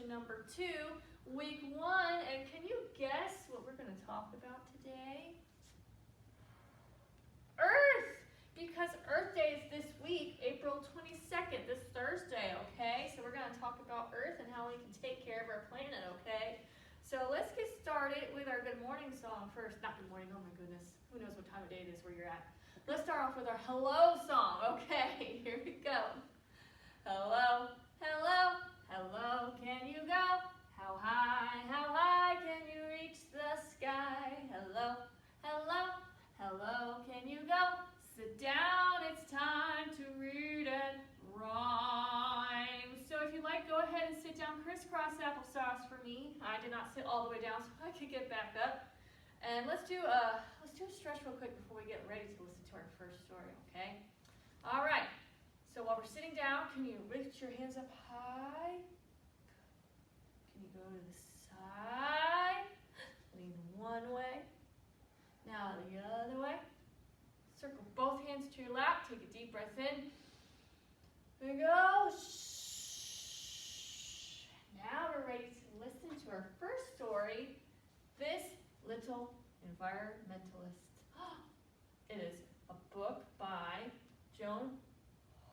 session number 2, week 1, and can you guess what we're going to talk about today? Earth! Because Earth Day is this week, April 22nd, this Thursday, okay? So we're going to talk about Earth and how we can take care of our planet, okay? So let's get started with our good morning song first. Not good morning, oh my goodness. Who knows what time of day it is where you're at. Let's start off with our hello song, okay? Here we go. Hello, hello, hello, can you go? How high can you reach the sky? Hello, hello, hello, can you go? Sit down, it's time to read and rhyme. So if you'd like, go ahead and sit down crisscross applesauce for me. I did not sit all the way down so I could get back up. And let's do a stretch real quick before we get ready to listen to our first story, okay? All right. So while we're sitting down, can you reach your hands up high? Can you go to the side? Lean one way. Now the other way. Circle both hands to your lap. Take a deep breath in. There we go. Shh. Now we're ready to listen to our first story, This Little Environmentalist. It is a book by Joan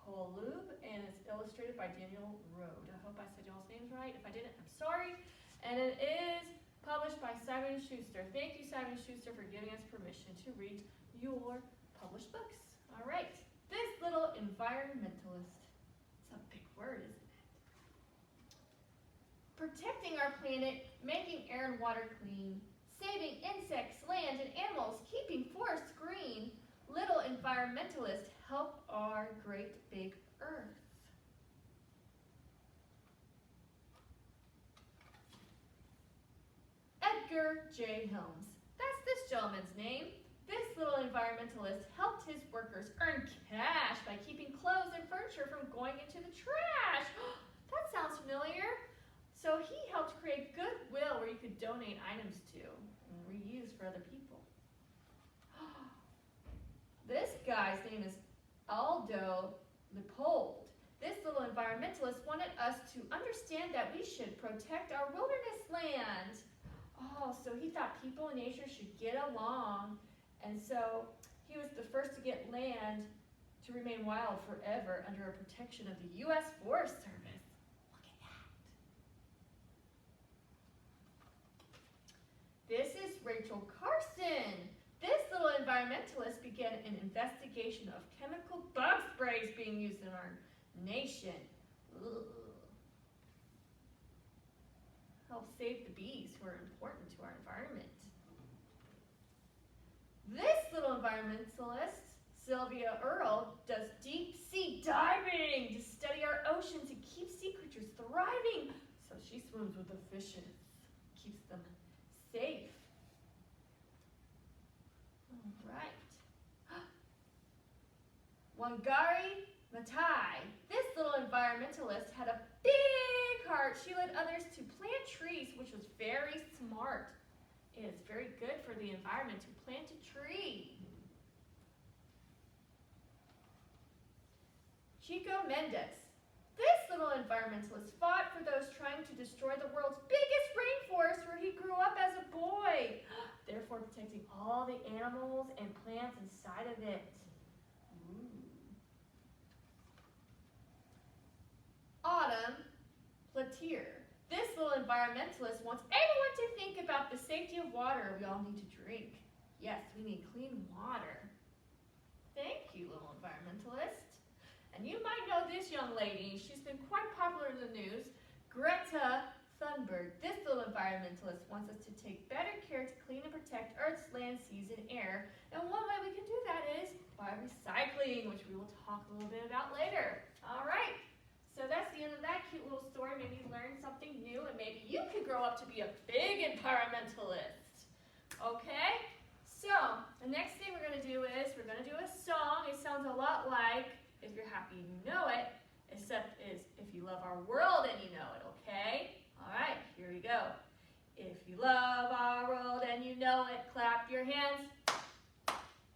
Holuband, and it's illustrated by Daniel Roode. I hope I said y'all's names right. If I didn't, I'm sorry. And it is published by Simon Schuster. Thank you, Simon Schuster, for giving us permission to read your published books. All right. This Little Environmentalist. It's a big word, isn't it? Protecting our planet, making air and water clean, saving insects, land, and animals, keeping forests green. Little Environmentalists help our great big Earth. Edgar J. Helms. That's this gentleman's name. This little environmentalist helped his workers earn cash by keeping clothes and furniture from going into the trash. That sounds familiar. So he helped create goodwill where you could donate items to and reuse for other people. This guy's name is Aldo Leopold. This little environmentalist wanted us to understand that we should protect our wilderness land. Oh, so he thought people in nature should get along. And so he was the first to get land to remain wild forever under a protection of the U.S. Forest Service. Look at that. This is Rachel Carson. This little environmentalist began an investigation of chemical bug sprays being used in our nation. Ugh. Help save the bees who are important to our environment. This little environmentalist, Sylvia Earle, does deep sea diving to study our oceans and keep sea creatures thriving. So she swims with the fishes, keeps them safe. All right. Wangari Maathai. This little environmentalist had a big heart. She led others to plant trees, which was very smart. It is very good for the environment to plant a tree. Chico Mendes. This little environmentalist fought for those trying to destroy the world's biggest rainforest where he grew up as a boy, therefore protecting all the animals and plants inside of it. Autumn Platier. This little environmentalist wants everyone to think about the safety of water we all need to drink. Yes, we need clean water. Thank you, little environmentalist. And you might know this young lady. She's been quite popular in the news. Greta Thunberg. This little environmentalist wants us to take better care to clean and protect Earth's land, seas, and air. And one way we can do that is by recycling, which we will talk a little bit about later. All right. So that's the end of that cute little story. Maybe you learned something new, and maybe you could grow up to be a big environmentalist. Okay? So the next thing we're going to do is we're going to do a song. It sounds a lot like If You're Happy You Know It, except is If You Love Our World and You Know It, okay? All right, here we go. If you love our world and you know it, clap your hands.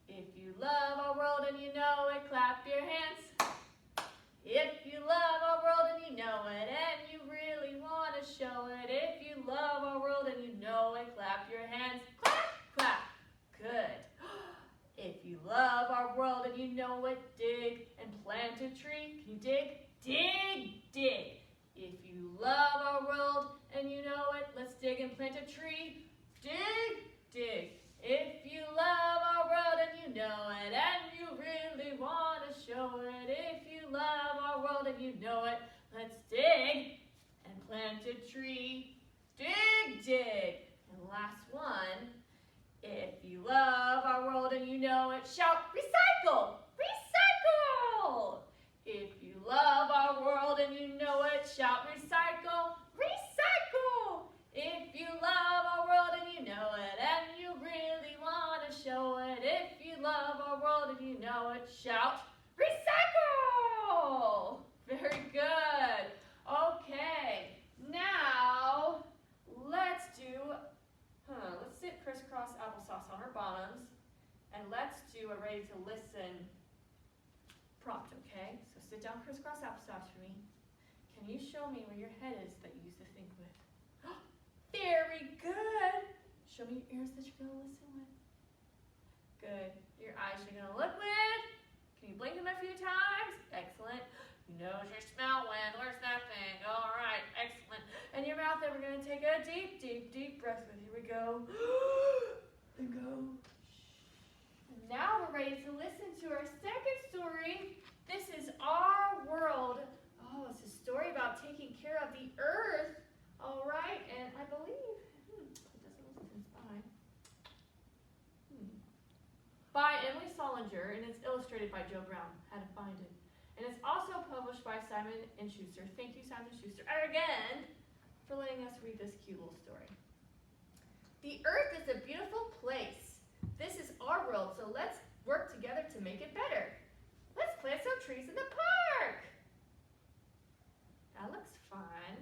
If you love our world and you know it, clap your hands. If you love our world and you know it, and you really want to show it. If you love our world and you know it, clap your hands. Clap, clap. Good. If you love our world and you know it, dig and plant a tree. Can you dig? Dig, dig. If you love our world and you know it, let's dig and plant a tree. Dig, dig. If you love our world and you know it, and you really want to show it. If you love our world and you know it, let's dig and plant a tree. Dig, dig. And last one. If you love our world and you know it, shout, recycle! Recycle! If you love our world and you know it, shout, recycle! Recycle! If you love our world and you know it, and you really want to show it, if you love our world and you know it, shout, recycle! Very good. Okay, now let's sit crisscross applesauce on our bottoms, and let's do a ready to listen prompt, okay? So sit down crisscross applesauce for me. Can you show me where your head is that you used to think with? Very good. Show me your ears that you're going to listen with. Good. Your eyes you're going to look with. Can you blink them a few times? Excellent. Your nose you smell with. Where's that thing? All right. Excellent. And your mouth, and we're going to take a deep, deep, deep breath with. Here we go. And go. And now we're ready to listen to our second story. This is Our World. Oh, it's a story about taking care of the earth. All right, and I believe, it doesn't look like it's by Emily Sollinger, and it's illustrated by Joe Brown. How to find it. And it's also published by Simon Schuster. Thank you, Simon Schuster, again, for letting us read this cute little story. The earth is a beautiful place. This is our world, so let's work together to make it better. Let's plant some trees in the park. That looks fun.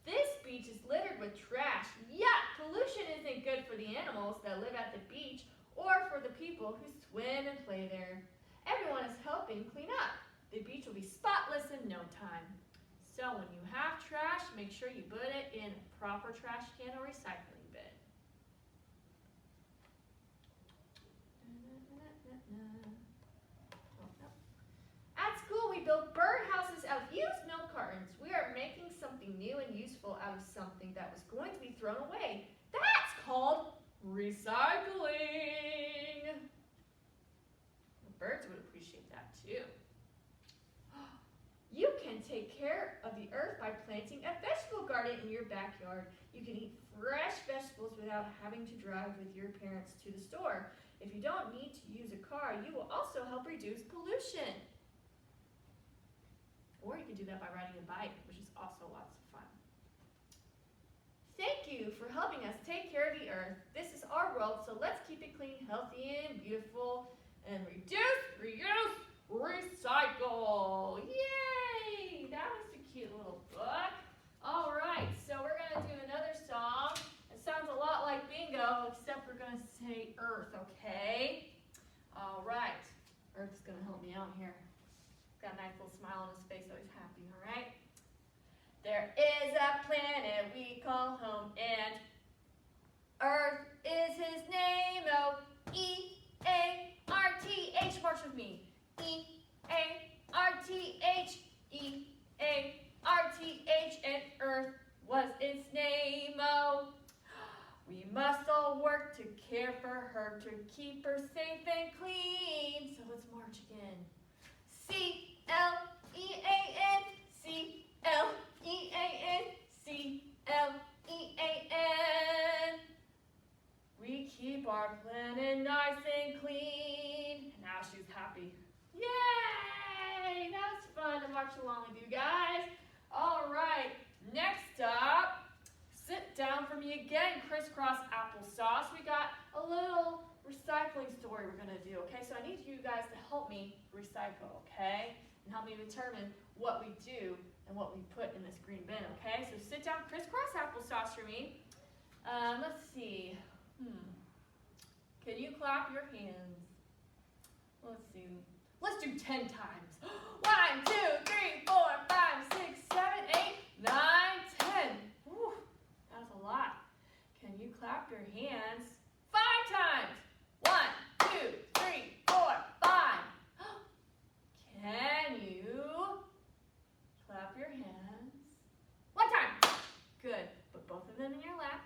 This beach is littered with trash. Yuck! Pollution isn't good for the animals that live at the beach or for the people who swim and play there. Everyone is helping clean up. The beach will be spotless in no time. So when you have trash, make sure you put it in a proper trash can or recycling bin. At school, we built birdhouses out of used milk cartons. We are making something new and useful out of something that was going to be thrown away. That's called recycling. The birds would appreciate that too. You can take care of the earth by planting a vegetable garden in your backyard. You can eat fresh vegetables without having to drive with your parents to the store. If you don't need to use a car, you will also help reduce pollution. Or you can do that by riding a bike, which is also lots of fun. Thank you for helping us take care of the earth. This is our world, so let's keep it clean, healthy, and beautiful. And reduce, reuse, recycle. Yay! That was a cute little book. All right, so we're going to do another song. It sounds a lot like bingo, except we're going to say earth, okay? All right. Earth's going to help me out here. Got a nice little smile on his face, so he's happy, all right? There is a planet we call home, and Earth is his name. Oh, E-A-R-T-H. March with me. E-A-R-T-H. E-A-R-T-H. And Earth was its name. Oh, we must all work to care for her, to keep her safe and clean. So let's march again. C-L-E-A-N, C-L-E-A-N, C-L-E-A-N. We keep our planet nice and clean. Now she's happy. Yay! That was fun to march along with you guys. All right, next up, sit down for me again, crisscross applesauce. We got a little recycling story we're going to do, okay? So I need you guys to help me recycle, okay? And help me determine what we do and what we put in this green bin, okay? So sit down, crisscross applesauce for me. Let's see. Can you clap your hands? Let's see. Let's do 10 times. 1, 2, 3, 4, 5, 6, 7, 8, 9, 10. Whew, that was a lot. Can you clap your hands 5 times? 1, 2, 3, 4, 5. Can you clap your hands 1 time? Good. Put both of them in your lap.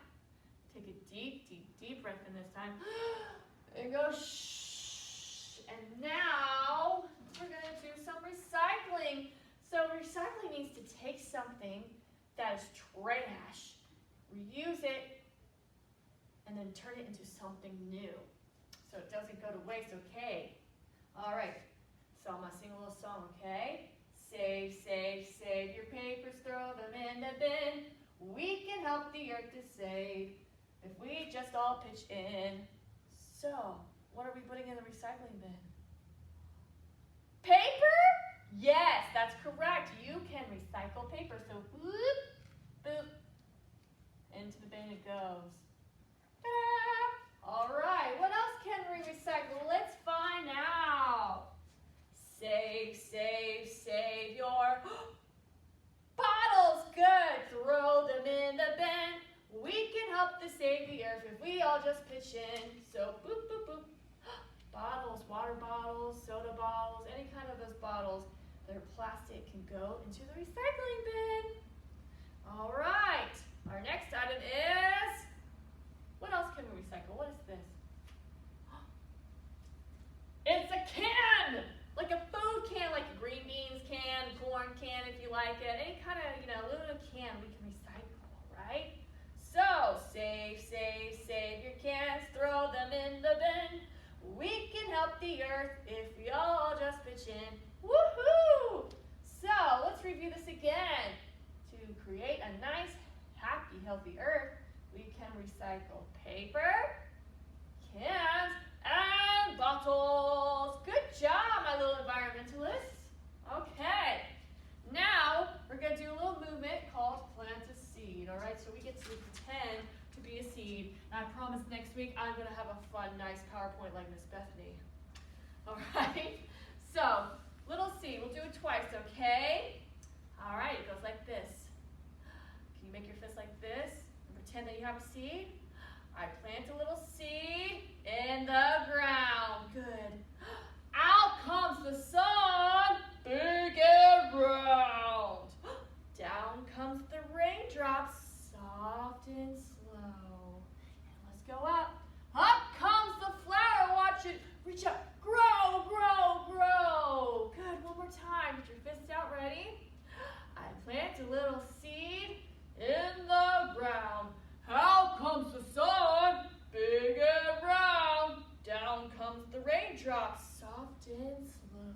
Take a deep, deep, deep breath in this time. And go shh. And now we're going to do some recycling. So recycling means to take something that is trash, reuse it, and then turn it into something new. So it doesn't go to waste, okay? All right. So I'm going to sing a little song, okay? Save, save, save your papers, throw them in the bin. We can help the earth to save if we just all pitch in. So, what are we putting in the recycling bin? Paper? Yes, that's correct. You can recycle paper. So, boop, boop, into the bin it goes. Ta-da! All right, what else can we recycle? Let's find out. Save, save, save your bottles. Good. Throw them in the bin. We can help to save the earth if we all just pitch in. So, boop, boop, boop. Bottles, water bottles, soda bottles, any kind of those bottles that are plastic can go into the recycling bin. All right. Our next item is, what else can we recycle? What is this? It's a can! Like a food can, like a green beans can, corn can if you like it. Any kind of, little can we can recycle, right? So, save, save, save your cans, throw them in the bin. We can help the earth if we all just pitch in. Woohoo! So, let's review this again. To create a nice, happy, healthy earth, we can recycle paper, cans, and bottles. Good job, my little environmentalists. Okay, now we're going to do a little movement called plant a seed. All right, so we get to pretend to be a seed. And I promise next week I'm going to have a fun, nice PowerPoint like Miss Bethany. All right, so little seed. We'll do it twice, okay? All right, it goes like this. Can you make your fist like this and pretend that you have a seed? I plant a little seed in the ground. Good. Out comes the sun, big and round. Down comes the raindrops, soft and slow. And let's go up. Up comes the flower. Watch it reach up. Grow, grow, grow. Good. One more time. Get your fists out. Ready? I plant a little seed in the ground. Out comes the sun, big and round. Down comes the raindrops, soft and slow.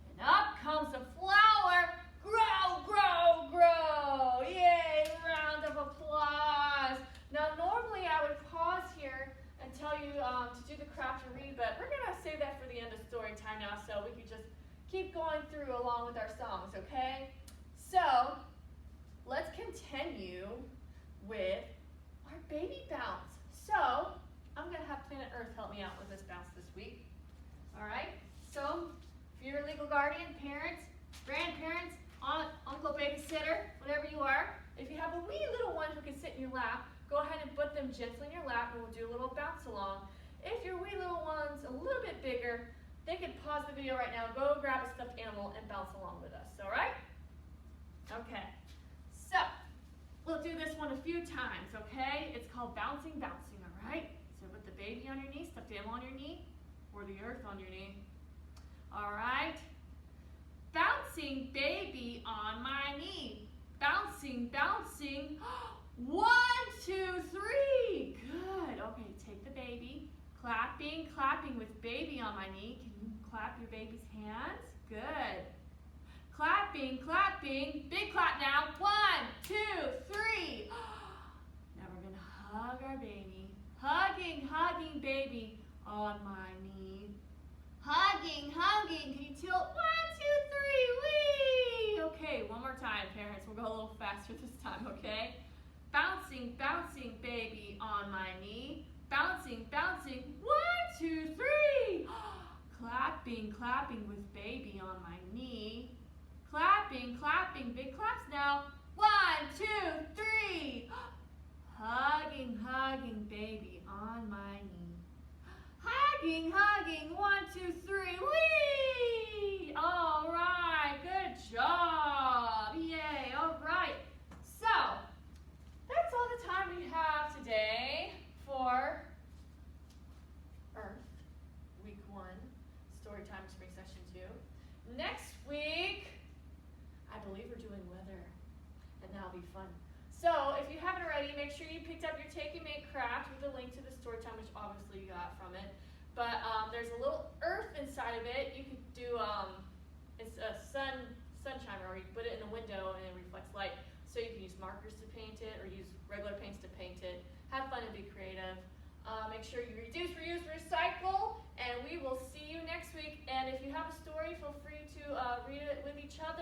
And up comes the flower. Grow, grow, grow. Yay, round of applause. Now, normally I would pause here and tell you to do the craft and read, but we're going to save that for the end of story time now, so we can just keep going through along with our songs, okay? So, let's continue with our baby bounce. So, I'm going to have Planet Earth help me out with this bounce this week. All right? So, if you're a legal guardian, parents, grandparents, aunt, uncle, babysitter, whatever you are, if you have a wee little one who can sit in your lap, go ahead and put them gently in your lap and we'll do a little bounce along. If your wee little one's a little bit bigger, they can pause the video right now, go grab a stuffed animal and bounce along with us. All right? Okay. So, we'll do this one a few times, okay? It's called bouncing, bouncing, all right? So put the baby on your knee, stuffed animal on your knee, or the earth on your knee. All right? Bouncing baby on my knee. Bouncing, bouncing. 1, 2, 3. Good. Okay, take the baby. Clapping, clapping with baby on my knee. Can you clap your baby's hands? Good. Clapping, clapping. Big clap now. 1, 2, 3. Now we're going to hug our baby. Hugging, hugging baby on my knee. Hugging, hugging. Can you tilt? 1, 2, 3. Whee! Okay, one more time, parents. We'll go a little faster this time, okay? Bouncing, bouncing baby on my knee. Bouncing, bouncing. 1, 2, 3. Clapping. clapping, clapping with baby on my knee. Clapping, clapping, big claps now. 1, 2, 3. Hugging, hugging baby on my knee. Hugging, hugging, 1, 2, 3. Whee! All right, good job. Yay, all right. So, that's all the time we have today for Earth, week 1, story time spring session 2. Next week, I believe we're doing weather, and that'll be fun. So, if you haven't already, make sure you picked up your Take and Make craft with a link to the story time, which obviously you got from it. But there's a little earth inside of it. You could do, it's a sunshine, or you put it in a window and it reflects light. So you can use markers to paint it, or use regular paints to paint it. Have fun and be creative. Make sure you reduce, reuse, recycle, and we will see you next week. And if you have a story, feel free to read it with each other.